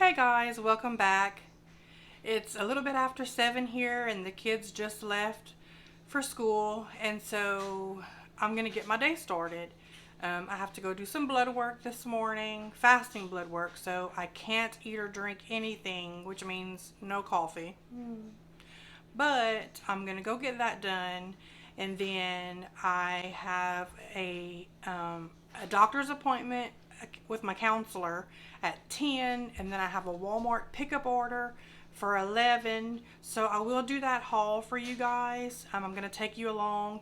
Hi guys, welcome back. It's a little bit after 7 here and the kids just left for school, and so I'm gonna get my day started. I have to go do some blood work this morning, fasting blood work, so I can't eat or drink anything, which means no coffee. But I'm gonna go get that done, and then I have a doctor's appointment with my counselor at 10, and then I have a Walmart pickup order for 11. So I will do that haul for you guys. I'm gonna take you along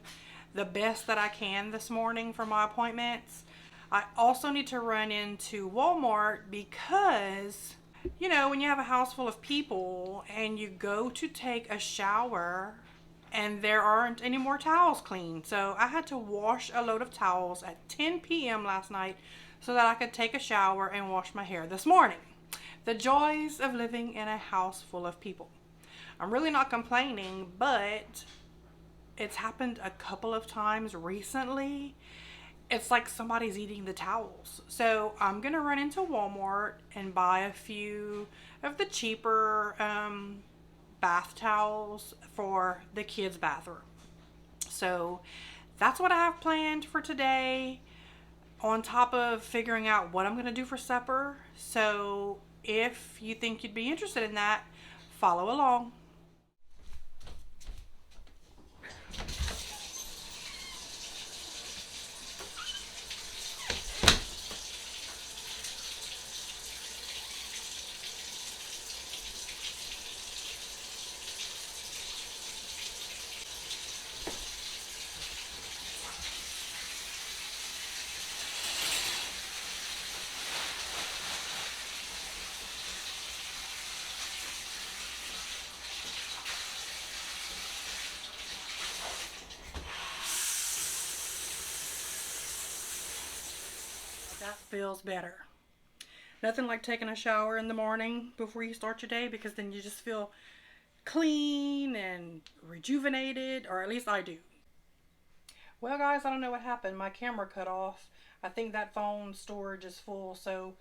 the best that I can this morning for my appointments. I also need to run into Walmart because, you know, when you have a house full of people and you go to take a shower and there aren't any more towels clean. So I had to wash a load of towels at 10 p.m. last night so that I could take a shower and wash my hair this morning. The joys of living in a house full of people. I'm really not complaining, but it's happened a couple of times recently. It's like somebody's eating the towels. So I'm gonna run into Walmart and buy a few of the cheaper bath towels for the kids' bathroom. So that's what I have planned for today, on top of figuring out what I'm gonna do for supper. So if you think you'd be interested in that, follow along. That feels better. Nothing like taking a shower in the morning before you start your day, because then you just feel clean and rejuvenated, or at least I do. Well guys, I don't know what happened. My camera cut off. I think that phone storage is full, so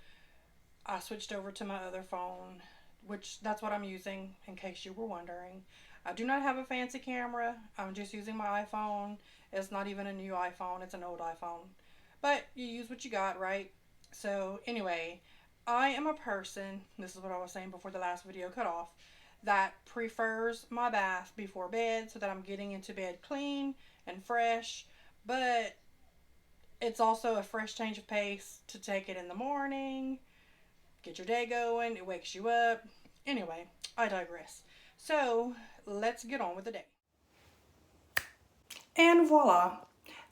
I switched over to my other phone, which that's what I'm using, in case you were wondering. I do not have a fancy camera. I'm just using my iPhone. It's not even a new iPhone. It's an old iPhone. But you use what you got, right? So anyway, I am a person, this is what I was saying before the last video cut off, that prefers my bath before bed so that I'm getting into bed clean and fresh. But it's also a fresh change of pace to take it in the morning, get your day going, it wakes you up. Anyway, I digress. So let's get on with the day. And voila,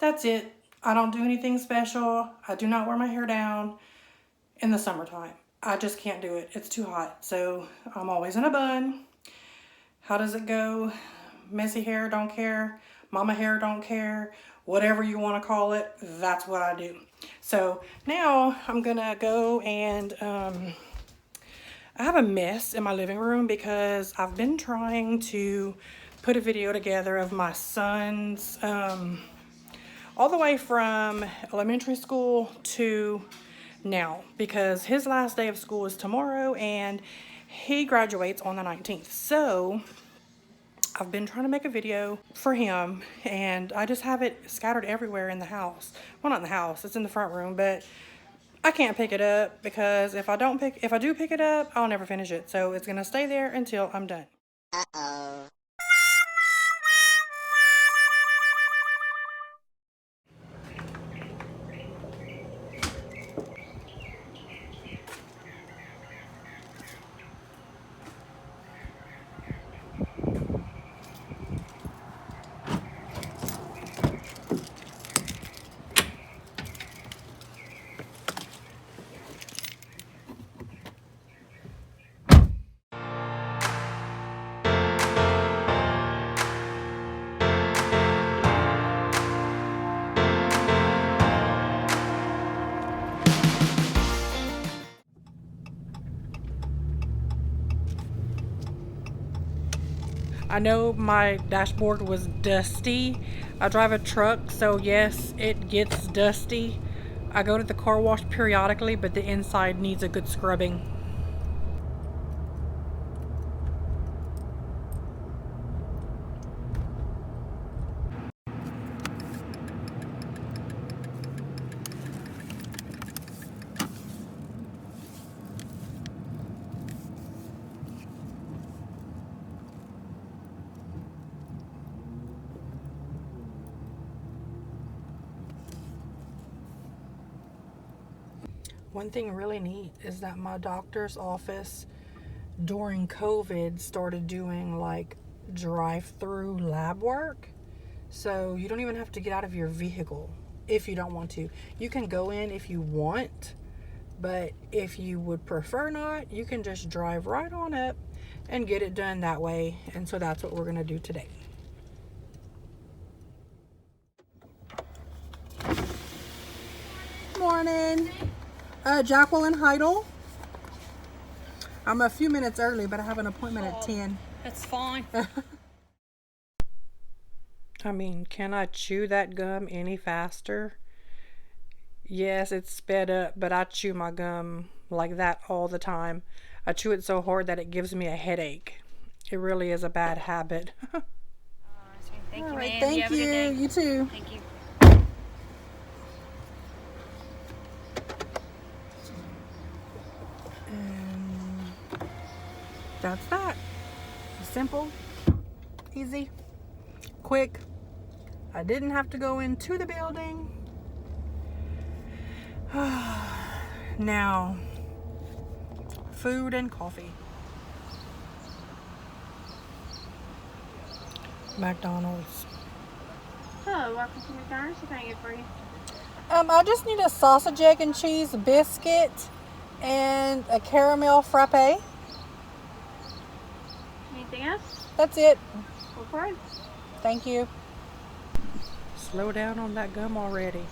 that's it. I don't do anything special. I do not wear my hair down in the summertime. I just can't do it. It's too hot. So I'm always in a bun. How does it go? Messy hair, don't care. Mama hair, don't care. Whatever you want to call it, that's what I do. So now I'm gonna go and I have a mess in my living room because I've been trying to put a video together of my son's all the way from elementary school to now, because his last day of school is tomorrow and he graduates on the 19th. So I've been trying to make a video for him, and I just have it scattered everywhere in the house. Well, not in the house, it's in the front room, but I can't pick it up because if I do pick it up, I'll never finish it. So it's gonna stay there until I'm done. Uh-oh. I know my dashboard was dusty. I drive a truck, so yes, it gets dusty. I go to the car wash periodically, but the inside needs a good scrubbing. One thing really neat is that my doctor's office during COVID started doing like drive-through lab work. So you don't even have to get out of your vehicle if you don't want to. You can go in if you want, but if you would prefer not, you can just drive right on up and get it done that way. And so that's what we're going to do today. Morning. Jacqueline Heidel. I'm a few minutes early, but I have an appointment at 10. That's fine. I mean, can I chew that gum any faster? Yes, it's sped up, but I chew my gum like that all the time. I chew it so hard that it gives me a headache. It really is a bad habit. Thank you, All right, ma'am. thank You have a good day. you. You too. Thank you. And that's that. Simple, easy, quick. I didn't have to go into the building. Now, food and coffee. McDonald's. Hello, welcome to McDonald's. What can I get for you? I just need a sausage, egg, and cheese biscuit and a caramel frappe. Anything else? That's it. Go for it. Thank you. Slow down on that gum already.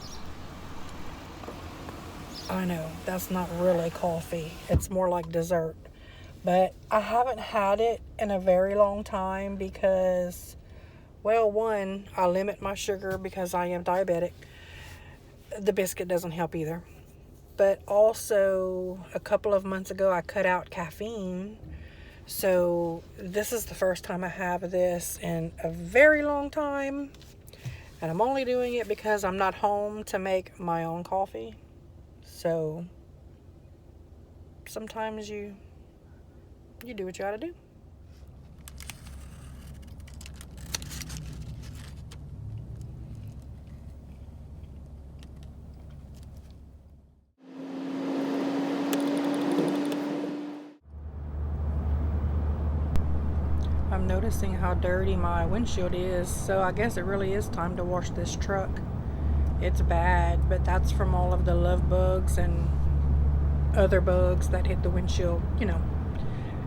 I know, that's not really coffee. It's more like dessert. But I haven't had it in a very long time because, well, one, I limit my sugar because I am diabetic. The biscuit doesn't help either. But also, a couple of months ago, I cut out caffeine. So this is the first time I have this in a very long time. And I'm only doing it because I'm not home to make my own coffee. So sometimes you do what you gotta do. I'm noticing how dirty my windshield is, so I guess it really is time to wash this truck. It's bad, but that's from all of the love bugs and other bugs that hit the windshield. You know,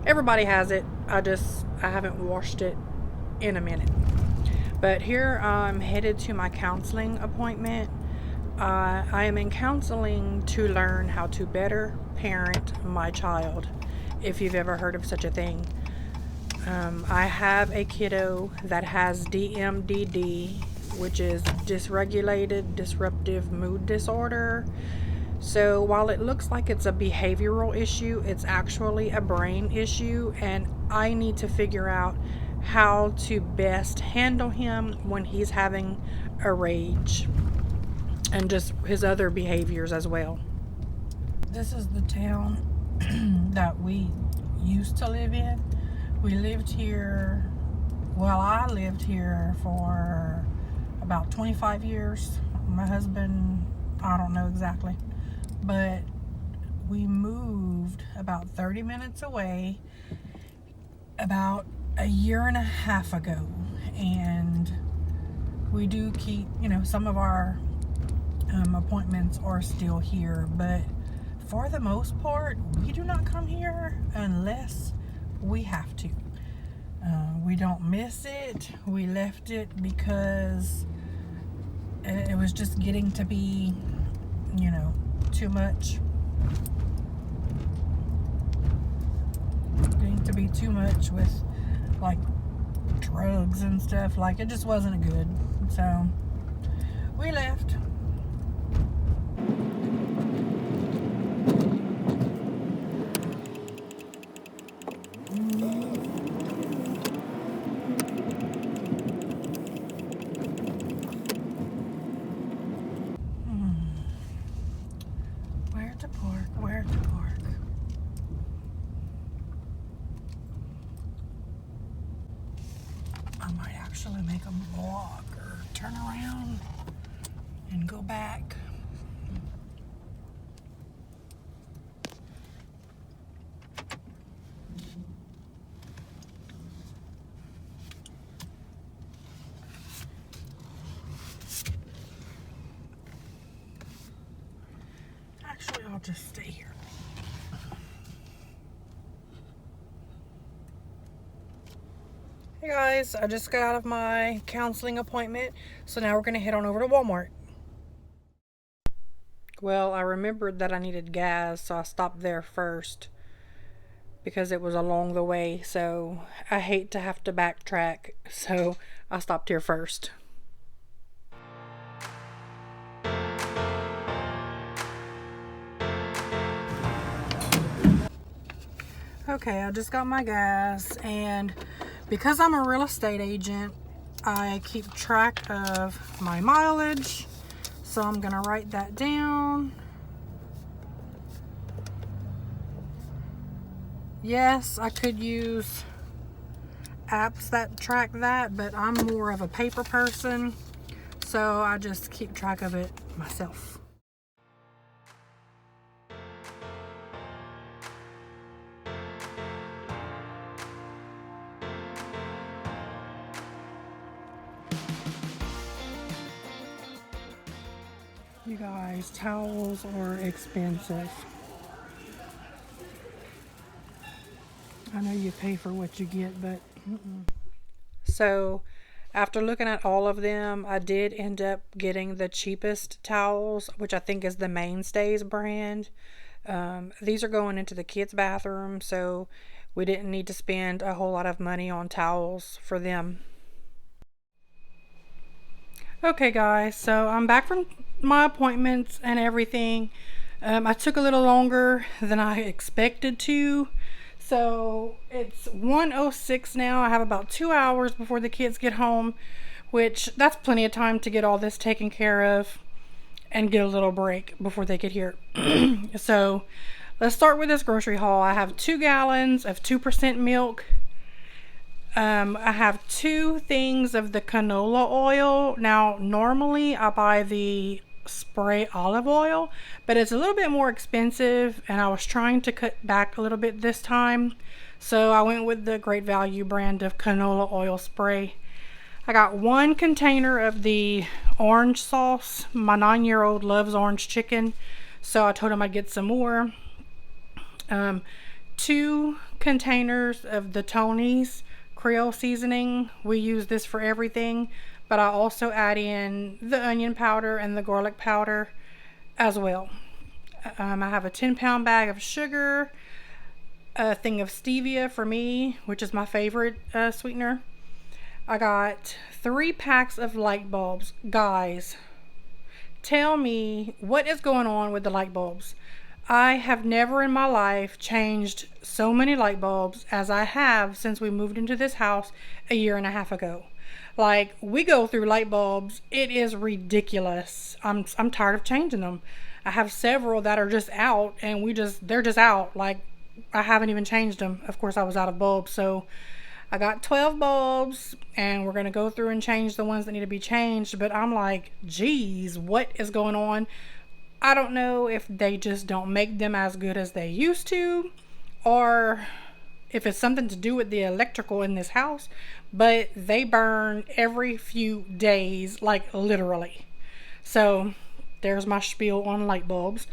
everybody has it. I haven't washed it in a minute. But here I'm headed to my counseling appointment. I am in counseling to learn how to better parent my child, if you've ever heard of such a thing. I have a kiddo that has DMDD, which is dysregulated disruptive mood disorder. So while it looks like it's a behavioral issue, it's actually a brain issue, and I need to figure out how to best handle him when he's having a rage and just his other behaviors as well. This is the town that we used to live in. We lived here, well, I lived here for about 25 years. My husband, I don't know exactly, but we moved about 30 minutes away about a year and a half ago, and we do keep, some of our appointments are still here, but for the most part, we do not come here unless we have to. We don't miss it. We left it because it was just getting to be, too much. Getting to be too much with, like, drugs and stuff. Like, it just wasn't good. So, we left. Where to park? I might actually make a vlog or turn around and go back. just stay here. Hey guys, I just got out of my counseling appointment, so now we're gonna head on over to Walmart. Well, I remembered that I needed gas, so I stopped there first because it was along the way, so I hate to have to backtrack, so I stopped here first. Okay, I just got my gas, and because I'm a real estate agent, I keep track of my mileage, so I'm gonna write that down. Yes, I could use apps that track that, but I'm more of a paper person, so I just keep track of it myself. You guys, towels are expensive. I know you pay for what you get, but So after looking at all of them, I did end up getting the cheapest towels, which I think is the Mainstays brand. These are going into the kids' bathroom, so we didn't need to spend a whole lot of money on towels for them. Okay guys, so I'm back from my appointments and everything. I took a little longer than I expected to. So it's 1:06 now. I have about 2 hours before the kids get home, which that's plenty of time to get all this taken care of and get a little break before they get here. So let's start with this grocery haul. I have 2 gallons of 2% milk. I have 2 things of the canola oil. Now, normally I buy the spray olive oil, but it's a little bit more expensive, and I was trying to cut back a little bit this time, so I went with the Great Value brand of canola oil spray. I got 1 container of the orange sauce. My 9-year-old loves orange chicken, so I told him I'd get some more. 2 containers of the Tony's Creole seasoning. We use this for everything, but I also add in the onion powder and the garlic powder as well. I have a 10-pound bag of sugar, a thing of stevia for me, which is my favorite sweetener. I got 3 packs of light bulbs. Guys, tell me what is going on with the light bulbs. I have never in my life changed so many light bulbs as I have since we moved into this house a year and a half ago. Like, we go through light bulbs. It is ridiculous. I'm tired of changing them. I have several that are just out, and they're just out. Like, I haven't even changed them. Of course, I was out of bulbs, so I got 12 bulbs, and we're going to go through and change the ones that need to be changed. But I'm like, geez, what is going on? I don't know if they just don't make them as good as they used to, or if it's something to do with the electrical in this house, but they burn every few days, like literally. So there's my spiel on light bulbs.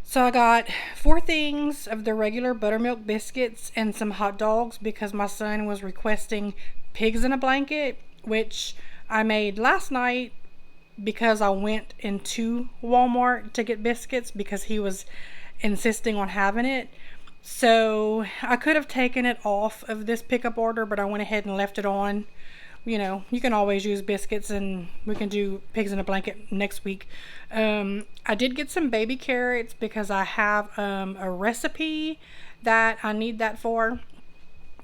So I got 4 things of the regular buttermilk biscuits and some hot dogs because my son was requesting pigs in a blanket, which I made last night because I went into Walmart to get biscuits because he was insisting on having it. So I could have taken it off of this pickup order, but I went ahead and left it on. You know, you can always use biscuits, and we can do pigs in a blanket next week. I did get some baby carrots because I have a recipe that I need that for.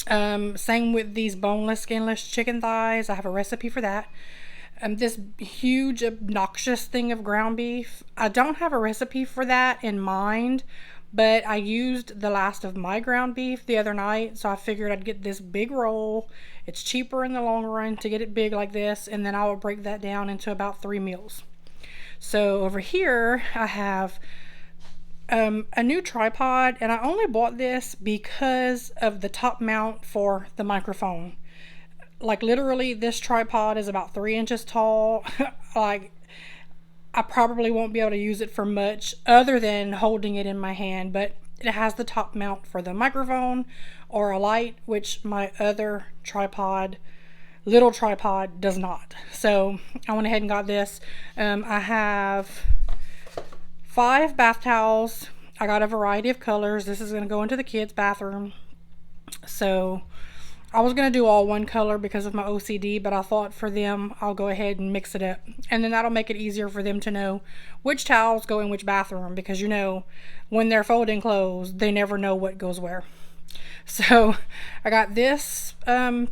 Same with these boneless, skinless chicken thighs. I have a recipe for that. This huge, obnoxious thing of ground beef. I don't have a recipe for that in mind, but I used the last of my ground beef the other night, so I figured I'd get this big roll. It's cheaper in the long run to get it big like this, and then I will break that down into about 3 meals. So over here, I have a new tripod, and I only bought this because of the top mount for the microphone. Like, literally, this tripod is about 3 inches tall. Like, I probably won't be able to use it for much other than holding it in my hand, but it has the top mount for the microphone or a light, which my other little tripod does not. So I went ahead and got this. I have 5 bath towels. I got a variety of colors. This is going to go into the kids' bathroom. So I was going to do all one color because of my OCD, but I thought for them, I'll go ahead and mix it up. And then that'll make it easier for them to know which towels go in which bathroom, because when they're folding clothes, they never know what goes where. So I got this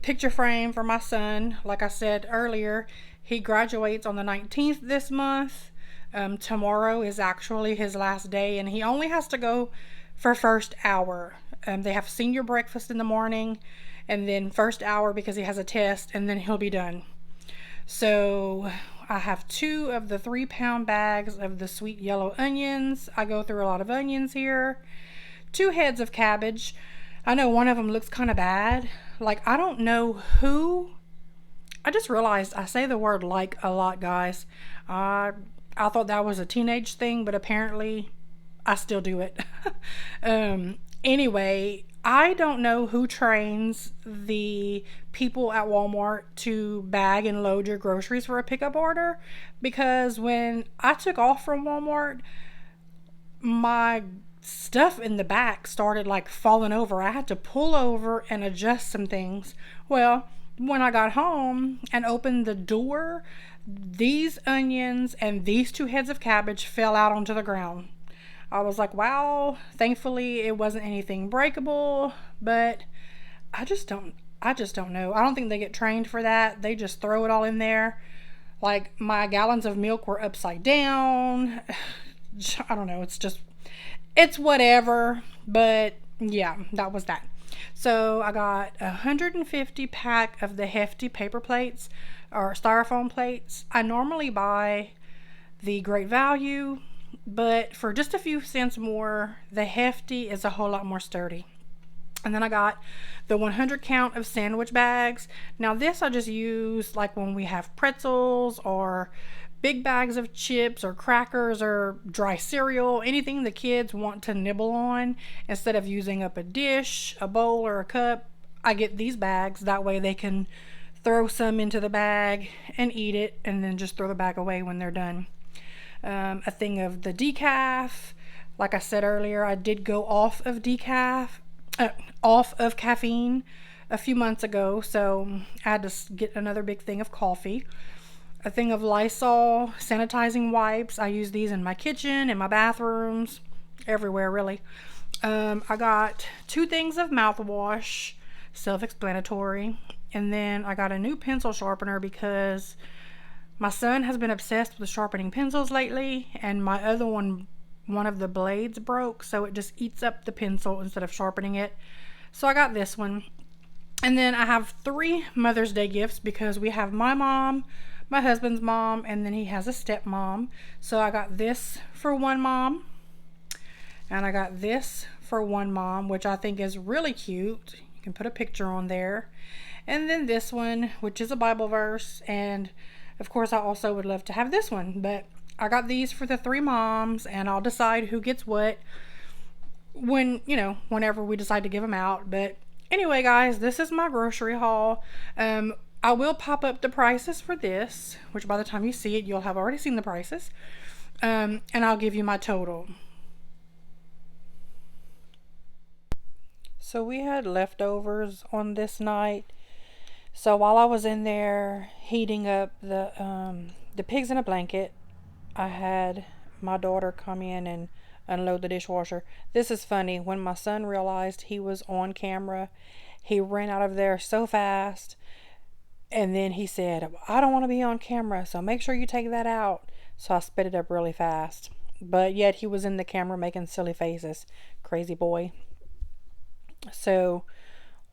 picture frame for my son. Like I said earlier, he graduates on the 19th this month. Tomorrow is actually his last day, and he only has to go for first hour. They have senior breakfast in the morning, and then first hour because he has a test, and then he'll be done. So I have 2 of the 3-pound bags of the sweet yellow onions. I go through a lot of onions here. 2 heads of cabbage. I know one of them looks kind of bad. Like, I don't know who. I just realized I say the word like a lot, guys. I thought that was a teenage thing, but apparently I still do it. Anyway, I don't know who trains the people at Walmart to bag and load your groceries for a pickup order, because when I took off from Walmart, my stuff in the back started like falling over. I had to pull over and adjust some things. Well, when I got home and opened the door, these onions and these 2 heads of cabbage fell out onto the ground. I was like, wow, thankfully it wasn't anything breakable, but I just don't know. I don't think they get trained for that. They just throw it all in there. Like, my gallons of milk were upside down. I don't know. It's whatever. But yeah, that was that. So I got 150 pack of the hefty paper plates or styrofoam plates. I normally buy the Great Value, but for just a few cents more, the hefty is a whole lot more sturdy. And then I got the 100 count of sandwich bags. Now this I just use like when we have pretzels or big bags of chips or crackers or dry cereal, anything the kids want to nibble on. Instead of using up a dish, a bowl, or a cup, I get these bags. That way they can throw some into the bag and eat it, and then just throw the bag away when they're done. A thing of the decaf. Like I said earlier, I did go off of caffeine a few months ago, so I had to get another big thing of coffee. A thing of Lysol sanitizing wipes. I use these in my kitchen, in my bathrooms, everywhere really. I got 2 things of mouthwash, self-explanatory. And then I got a new pencil sharpener because my son has been obsessed with sharpening pencils lately, and my other one of the blades broke, so it just eats up the pencil instead of sharpening it. So I got this one. And then I have 3 Mother's Day gifts because we have my mom, my husband's mom, and then he has a stepmom. So I got this for one mom, and I got this for one mom, which I think is really cute. You can put a picture on there. And then this one, which is a Bible verse, and of course I also would love to have this one, but I got these for the 3 moms, and I'll decide who gets what whenever we decide to give them out. But anyway, guys, this is my grocery haul. I will pop up the prices for this, which by the time you see it, you'll have already seen the prices. And I'll give you my total. So we had leftovers on this night. So while I was in there heating up the pigs in a blanket, I had my daughter come in and unload the dishwasher. This is funny. When my son realized he was on camera, he ran out of there so fast. And then he said, I don't want to be on camera, so make sure you take that out. So I sped it up really fast. But yet he was in the camera making silly faces. Crazy boy. So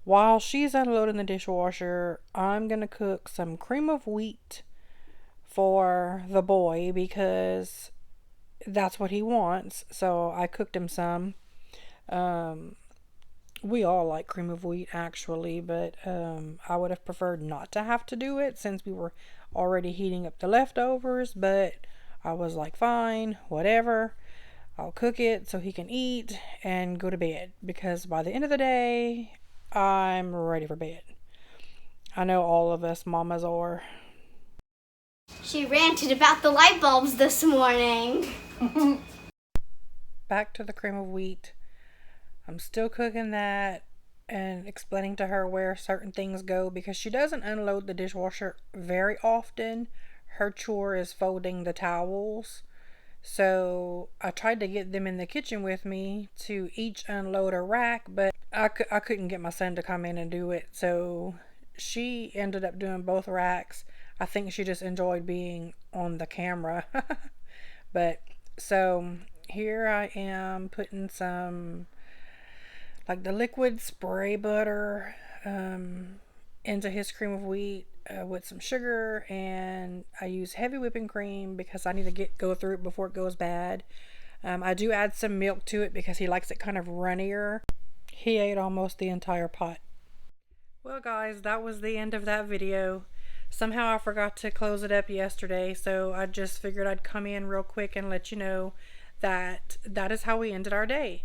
while she's unloading the dishwasher, I'm going to cook some cream of wheat for the boy because that's what he wants. So I cooked him some. We all like cream of wheat actually, but I would have preferred not to have to do it since we were already heating up the leftovers, but I was like, fine, whatever. I'll cook it so he can eat and go to bed, because by the end of the day, I'm ready for bed. I know all of us mamas are. She ranted about the light bulbs this morning. Back to the cream of wheat. I'm still cooking that and explaining to her where certain things go, because she doesn't unload the dishwasher very often. Her chore is folding the towels. So I tried to get them in the kitchen with me to each unload a rack, but I couldn't get my son to come in and do it. So she ended up doing both racks. I think she just enjoyed being on the camera. But so here I am putting some, like, the liquid spray butter into his cream of wheat with some sugar, and I use heavy whipping cream because I need to go through it before it goes bad. I do add some milk to it because he likes it kind of runnier. He ate almost the entire pot. Well guys, that was the end of that video. Somehow I forgot to close it up yesterday, so I just figured I'd come in real quick and let you know that that is how we ended our day.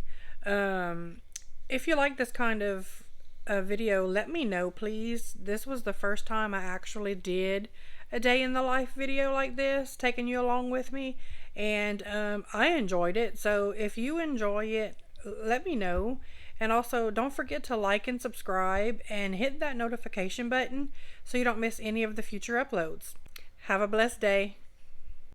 If you like this kind of video, let me know, please. This was the first time I actually did a day in the life video like this, taking you along with me, and I enjoyed it. So if you enjoy it, let me know. And also, don't forget to like and subscribe and hit that notification button so you don't miss any of the future uploads. Have a blessed day.